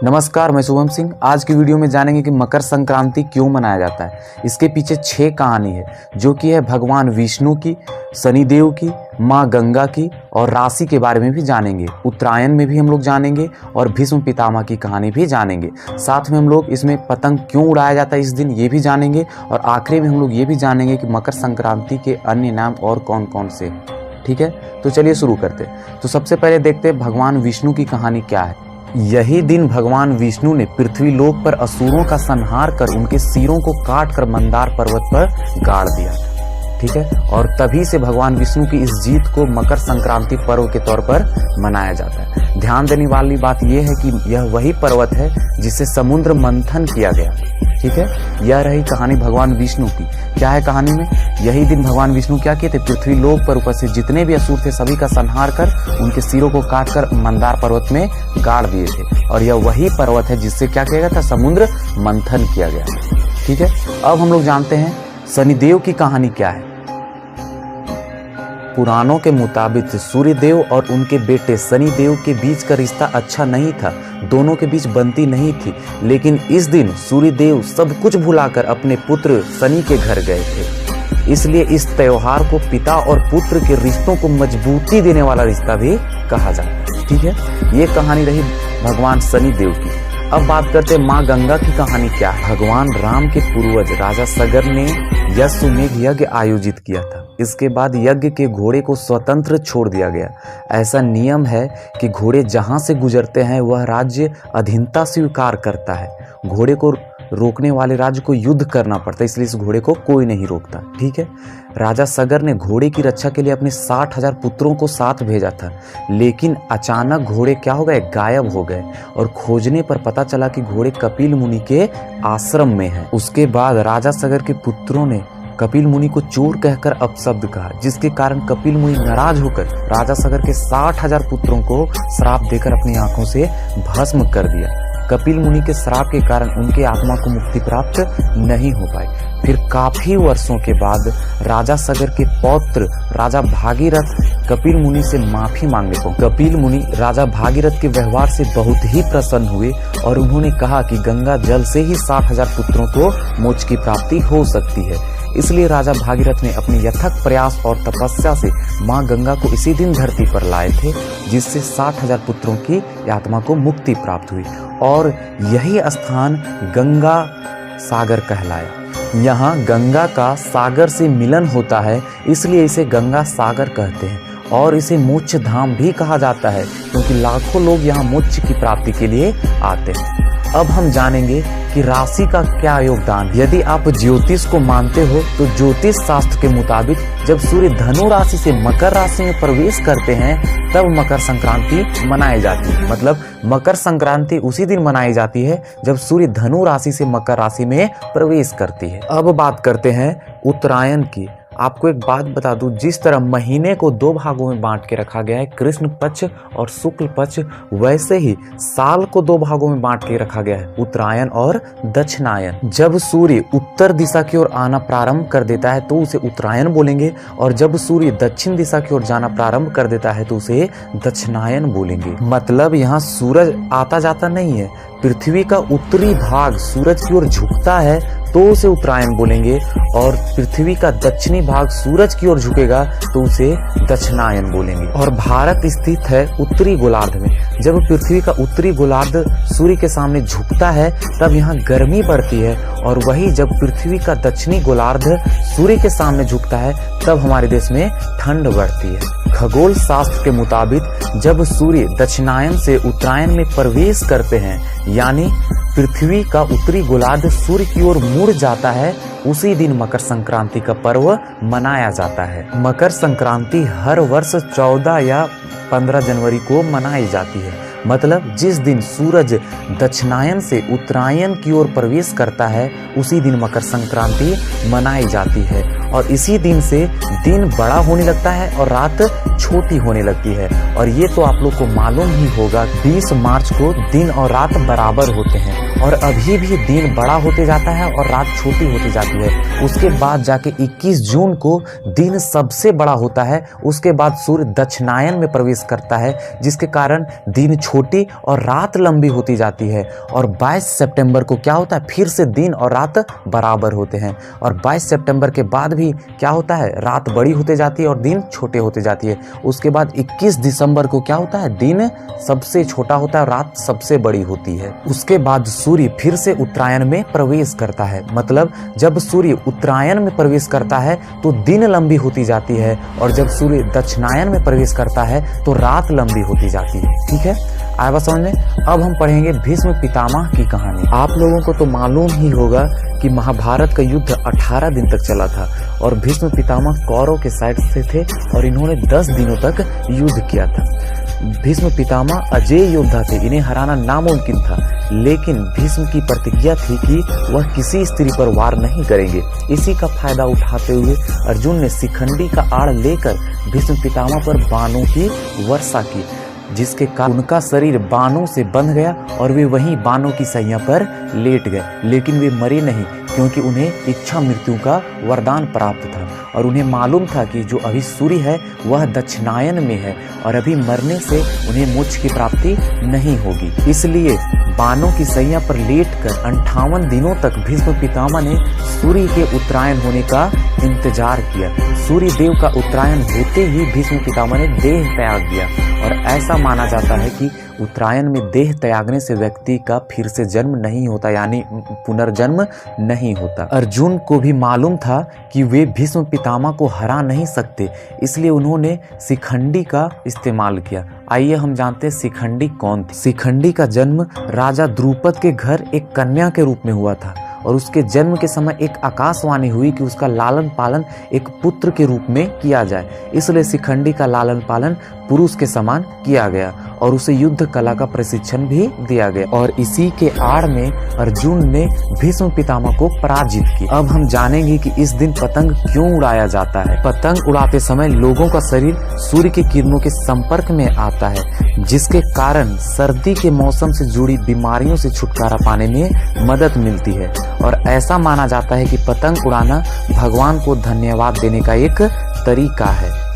नमस्कार, मैं शुभम सिंह। आज की वीडियो में जानेंगे कि मकर संक्रांति क्यों मनाया जाता है। इसके पीछे 6 कहानी है, जो कि है भगवान विष्णु की, शनिदेव की, माँ गंगा की और राशि के बारे में भी जानेंगे। उत्तरायण में भी हम लोग जानेंगे और भीष्म पितामह की कहानी भी जानेंगे। साथ में हम लोग इसमें पतंग क्यों उड़ाया जाता है इस दिन, ये भी जानेंगे। और आखिरी में हम लोग ये भी जानेंगे कि मकर संक्रांति के अन्य नाम और कौन कौन से। ठीक है, तो चलिए शुरू करते हैं। तो सबसे पहले देखते हैं भगवान विष्णु की कहानी क्या है। यही दिन भगवान विष्णु ने पृथ्वी लोक पर असुरों का संहार कर उनके सिरों को काट कर मंदार पर्वत पर गाड़ दिया। ठीक है, और तभी से भगवान विष्णु की इस जीत को मकर संक्रांति पर्व के तौर पर मनाया जाता है। ध्यान देने वाली बात यह है कि यह वही पर्वत है जिसे समुद्र मंथन किया गया। ठीक है, यह रही कहानी भगवान विष्णु की। क्या है कहानी में? यही दिन भगवान विष्णु क्या किए थे, पृथ्वी लोक पर उपस्थित जितने भी असुर थे सभी का संहार कर उनके सिरों को काटकर मंदार पर्वत में गाड़ दिए थे। और यह वही पर्वत है जिससे क्या किया गया था, समुद्र मंथन किया गया। ठीक है, अब हम लोग जानते हैं शनिदेव की कहानी क्या है। पुराणों के मुताबिक सूर्यदेव और उनके बेटे शनिदेव के बीच का रिश्ता अच्छा नहीं था, दोनों के बीच बनती नहीं थी। लेकिन इस दिन सूर्यदेव सब कुछ भुलाकर अपने पुत्र शनि के घर गए थे। इसलिए इस त्योहार को पिता और पुत्र के रिश्तों को मजबूती देने वाला रिश्ता भी कहा जाता है। ठीक है, ये कहानी रही भगवान शनिदेव की। अब बात करते हैं माँ गंगा की कहानी क्या है। भगवान राम के पूर्वज राजा सगर ने अश्वमेध यज्ञ आयोजित किया था। इसके बाद यज्ञ के घोड़े को स्वतंत्र छोड़ दिया गया। ऐसा नियम है कि घोड़े जहां से गुजरते हैं वह राज्य अधीनता स्वीकार करता है। घोड़े को रोकने वाले राज्य को युद्ध करना पड़ता है, इसलिए इस घोड़े को कोई नहीं रोकता। ठीक है, राजा सगर ने घोड़े की रक्षा के लिए अपने 60,000 पुत्रों को साथ भेजा था। लेकिन अचानक घोड़े क्या हो गए, गायब हो गए। और खोजने पर पता चला कि घोड़े कपिल मुनि के आश्रम में हैं। उसके बाद राजा सगर के पुत्रों ने कपिल मुनि को चोर कहकर अपशब्द कहा, जिसके कारण कपिल मुनि नाराज होकर राजा सगर के 60,000 पुत्रों को श्राप देकर अपनी आंखों से भस्म कर दिया। कपिल मुनि के श्राप के कारण उनके आत्मा को मुक्ति प्राप्त नहीं हो पाई। फिर काफी वर्षों के बाद राजा सगर के पौत्र राजा भागीरथ कपिल मुनि से माफी मांगने पहुंचे। कपिल मुनि राजा भागीरथ के व्यवहार से बहुत ही प्रसन्न हुए और उन्होंने कहा कि गंगा जल से ही 60,000 पुत्रों को मोक्ष की प्राप्ति हो सकती है। इसलिए राजा भागीरथ ने अपने यथक प्रयास और तपस्या से माँ गंगा को इसी दिन धरती पर लाए थे, जिससे 60,000 पुत्रों की आत्मा को मुक्ति प्राप्त हुई। और यही स्थान गंगा सागर कहलाया। यहाँ गंगा का सागर से मिलन होता है, इसलिए इसे गंगा सागर कहते हैं। और इसे मोक्ष धाम भी कहा जाता है, क्योंकि लाखों लोग यहाँ मोक्ष की प्राप्ति के लिए आते हैं। अब हम जानेंगे कि राशि का क्या योगदान है। यदि आप ज्योतिष को मानते हो तो ज्योतिष शास्त्र के मुताबिक जब सूर्य धनु राशि से मकर राशि में प्रवेश करते हैं तब मकर संक्रांति मनाई जाती है। मतलब मकर संक्रांति उसी दिन मनाई जाती है जब सूर्य धनु राशि से मकर राशि में प्रवेश करती है। अब बात करते हैं उत्तरायण की। आपको एक बात बता दूं, जिस तरह महीने को 2 भागों में बांट के रखा गया है, कृष्ण पक्ष और शुक्ल पक्ष, वैसे ही साल को 2 भागों में बांट के रखा गया है, उत्तरायण और दक्षिणायन। जब सूर्य उत्तर दिशा की ओर आना प्रारंभ कर देता है तो उसे उत्तरायण बोलेंगे, और जब सूर्य दक्षिण दिशा की ओर जाना प्रारंभ कर देता है तो उसे दक्षिणायन बोलेंगे। मतलब यहाँ सूरज आता जाता नहीं है। पृथ्वी का उत्तरी भाग सूरज की ओर झुकता है तो उसे उत्तरायण बोलेंगे, और पृथ्वी का दक्षिणी भाग सूरज की ओर झुकेगा तो उसे दक्षिणायन बोलेंगे। और भारत स्थित है उत्तरी गोलार्ध में। जब पृथ्वी का उत्तरी गोलार्ध सूर्य के सामने झुकता है तब यहाँ गर्मी बढ़ती है, और वही जब पृथ्वी का दक्षिणी गोलार्ध सूर्य के सामने झुकता है तब हमारे देश में ठंड बढ़ती है। खगोल शास्त्र के मुताबिक जब सूर्य दक्षिणायन से उत्तरायण में प्रवेश करते हैं, यानी पृथ्वी का उत्तरी गोलार्ध सूर्य की ओर मुड़ जाता है, उसी दिन मकर संक्रांति का पर्व मनाया जाता है। मकर संक्रांति हर वर्ष 14 या 15 जनवरी को मनाई जाती है। मतलब जिस दिन सूरज दक्षिणायन से उत्तरायण की ओर प्रवेश करता है उसी दिन मकर संक्रांति मनाई जाती है। और इसी दिन से दिन बड़ा होने लगता है और रात छोटी होने लगती है। और ये तो आप लोग को मालूम ही होगा 20 मार्च को दिन और रात बराबर होते हैं और अभी भी दिन बड़ा होते जाता है और रात छोटी होती जाती है। उसके बाद जाके 21 जून को दिन सबसे बड़ा होता है। उसके बाद सूर्य दक्षिणायन में प्रवेश करता है, जिसके कारण दिन छोटी और रात लंबी होती जाती है। और 22 सितंबर को क्या होता है, फिर से दिन और रात बराबर होते हैं। और 22 सितंबर के बाद भी क्या होता है, रात बड़ी होते जाती है और दिन छोटे होते जाती है। उसके बाद 21 दिसंबर को क्या होता है, दिन सबसे छोटा होता है और रात सबसे बड़ी होती है। उसके बाद सूर्य फिर से उत्तरायण में प्रवेश करता है। मतलब जब सूर्य उत्तरायण में प्रवेश करता है तो दिन लंबी होती जाती है और जब सूर्य दक्षिणायन में प्रवेश करता है तो रात लंबी होती जाती है। ठीक है, आया बात समझ में। अब हम पढ़ेंगे भीष्म पितामह की कहानी। आप लोगों को तो मालूम ही होगा कि महाभारत का युद्ध 18 दिन तक चला था और भीष्म पितामह कौरव के साइड से थे और इन्होंने 10 दिनों तक युद्ध किया था। भीष्म पितामह अजेय योद्धा थे, इन्हें हराना नामुमकिन था, लेकिन भीष्म की प्रतिज्ञा थी कि वह किसी स्त्री पर वार नहीं करेंगे। इसी का फायदा उठाते हुए अर्जुन ने शिखंडी का आड़ लेकर भीष्म पितामह पर बाणों की वर्षा की, जिसके कारण उनका शरीर बाणों से बंध गया और वे वहीं बाणों की सैया पर लेट गए। लेकिन वे मरे नहीं, क्योंकि उन्हें इच्छा मृत्यु का वरदान प्राप्त था और उन्हें मालूम था कि जो अभी सूर्य है वह दक्षिणायन में है और अभी मरने से उन्हें मोक्ष की प्राप्ति नहीं होगी। इसलिए बाणों की सैया पर लेटकर 58 दिनों तक भीष्म पितामह ने सूर्य के उत्तरायण होने का इंतजार किया। सूर्य देव का उत्तरायण होते ही भीष्म पितामह ने देह त्याग दिया और ऐसा माना जाता है कि उत्तरायण में देह त्यागने से व्यक्ति का फिर से जन्म नहीं होता, यानी पुनर्जन्म नहीं होता। अर्जुन को भी मालूम था कि वे भीष्म पितामह को हरा नहीं सकते, इसलिए उन्होंने शिखंडी का इस्तेमाल किया। आइए हम जानते हैं शिखंडी कौन थे। शिखंडी का जन्म राजा द्रुपद के घर एक कन्या के रूप में हुआ था और उसके जन्म के समय एक आकाशवाणी हुई कि उसका लालन पालन एक पुत्र के रूप में किया जाए। इसलिए शिखंडी का लालन पालन पुरुष के समान किया गया और उसे युद्ध कला का प्रशिक्षण भी दिया गया और इसी के आड़ में अर्जुन ने भीष्म पितामह को पराजित किया। अब हम जानेंगे कि इस दिन पतंग क्यों उड़ाया जाता है। पतंग उड़ाते समय लोगों का शरीर सूर्य की किरणों के संपर्क में आता है, जिसके कारण सर्दी के मौसम से जुड़ी बीमारियों से छुटकारा पाने में मदद मिलती है और ऐसा माना जाता है कि पतंग उड़ाना भगवान को धन्यवाद देने का एक तरीका है।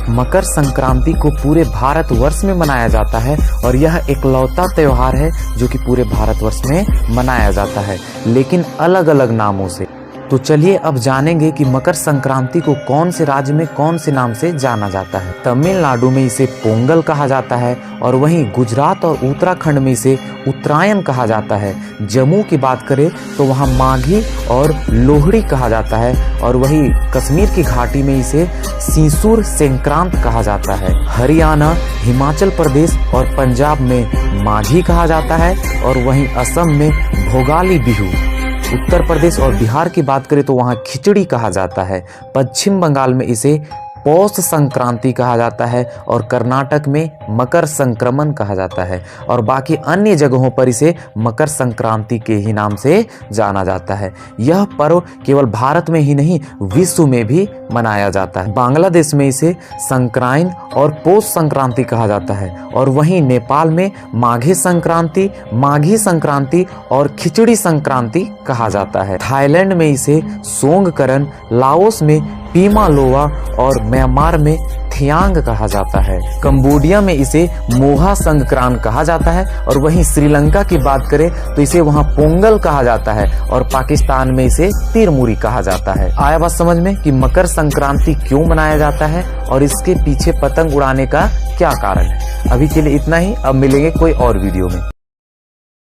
मकर संक्रांति को पूरे भारतवर्ष में मनाया जाता है और यह एकलौता त्योहार है जो कि पूरे भारतवर्ष में मनाया जाता है, लेकिन अलग अलग नामों से। तो चलिए अब जानेंगे कि मकर संक्रांति को कौन से राज्य में कौन से नाम से जाना जाता है। तमिलनाडु में इसे पोंगल कहा जाता है और वहीं गुजरात और उत्तराखंड में इसे उत्तरायण कहा जाता है। जम्मू की बात करें तो वहाँ माघी और लोहड़ी कहा जाता है और वहीं कश्मीर की घाटी में इसे सिंसूर संक्रांत कहा जाता है। हरियाणा, हिमाचल प्रदेश और पंजाब में माघी कहा जाता है और वहीं असम में भोगाली बिहू। उत्तर प्रदेश और बिहार की बात करें तो वहाँ खिचड़ी कहा जाता है। पश्चिम बंगाल में इसे पौष संक्रांति कहा जाता है और कर्नाटक में मकर संक्रमण कहा जाता है और बाकी अन्य जगहों पर इसे मकर संक्रांति के ही नाम से जाना जाता है। यह पर्व केवल भारत में ही नहीं विश्व में भी मनाया जाता है। बांग्लादेश में इसे संक्रांति और पौष संक्रांति कहा जाता है और वहीं नेपाल में माघी संक्रांति और खिचड़ी संक्रांति कहा जाता है। थाईलैंड में इसे सोंगकरन, लाओस में पीमा लोवा और म्यांमार में थियांग कहा जाता है। कंबोडिया में इसे मोहा संक्रांत कहा जाता है और वहीं श्रीलंका की बात करें तो इसे वहां पोंगल कहा जाता है और पाकिस्तान में इसे तिरमुरी कहा जाता है। आया बात समझ में कि मकर संक्रांति क्यों मनाया जाता है और इसके पीछे पतंग उड़ाने का क्या कारण है। अभी के लिए इतना ही, अब मिलेंगे कोई और वीडियो में।